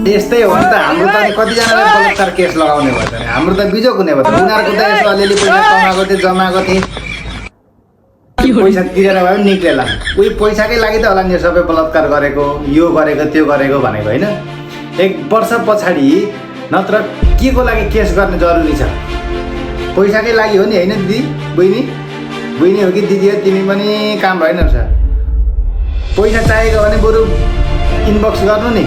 त्यस्तै हो नि त हाम्रो त कतिजनाले बलात्कार केस लगाउने भयो त हाम्रो त बिजोक हुने भयो त उनीहरूको त यसो अलिअलि पैसा कमाएको थिए जमाएको थिए पैसा तिरेर भए पनि निक्लेला उही पैसाकै लागि त होला नि यो सबै बलात्कार गरेको यो गरेको त्यो गरेको भनेको होइन 1 वर्ष पछाडि नत्र के को लागि केस गर्ने जरुरी छ पैसाकै लागि हो नि होइन दिदी बहिनी हो कि दिदी हो तिमी पनि काम भएन रहेछ पैसा चाहिएको भने बरु इनबक्स गर्नु नि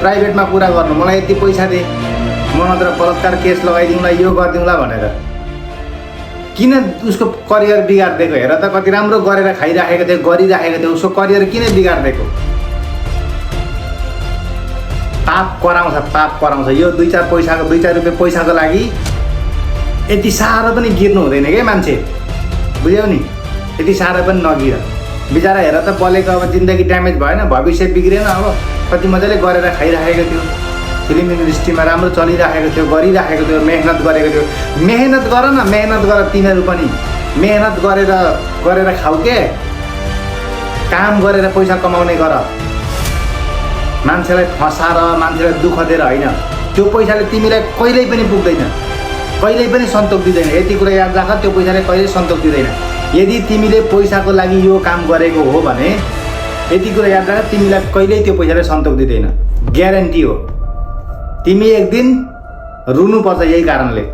प्राइभेटमा कुरा गर्नु मलाई यति पैसा दे म नत्र बलात्कार केस लगाइदिउँला यो गरिदिउँला भनेर किन उसको करियर बिगारिदिएको हेर त कति राम्रो गरेर खाइराखेको थियो गरिराखेको थियो उसको करियर किन बिगारिदिएको पाप कराउँछ यो 2-4 पैसाको 2-4 रुपियाँ पैसाको लागि यति साह्रो पनि गिर्नु हुँदैन के मान्छे बुझ्यौ नि यति साह्रो पनि नगिर बिचारा हेर त बलेको अब जिन्दगी ड्यामेज भएन भविष्य बिग्रेन अब कति मजाले गरेर खाइराखेको थियो फिल्म इन्डस्ट्रीमा राम्रो चलिराखेको थियो गरिराखेको थियो मेहनत गरेको थियो मेहनत गर न मेहनत गर तिमीहरू पनि मेहनत गरेर खाऊ के काम गरेर पैसा कमाउने गर मान्छेलाई फसाएर मान्छेलाई दुःख दिएर होइन त्यो पैसाले तिमीलाई कहिल्यै पनि पुग्दैन कहिल्यै पनि सन्तोक दिँदैन यति कुरा याद राख त्यो पैसाले कहिल्यै सन्तोक दिँदैन यदि तिमीले पैसाको लागि यो काम गरेको हो भने यति कुरा याद राख तिमीलाई कहिल्यै त्यो पैसाले सन्तोक दिँदैन ग्यारेन्टी हो तिमी एक दिन रुनुपर्छ यही कारणले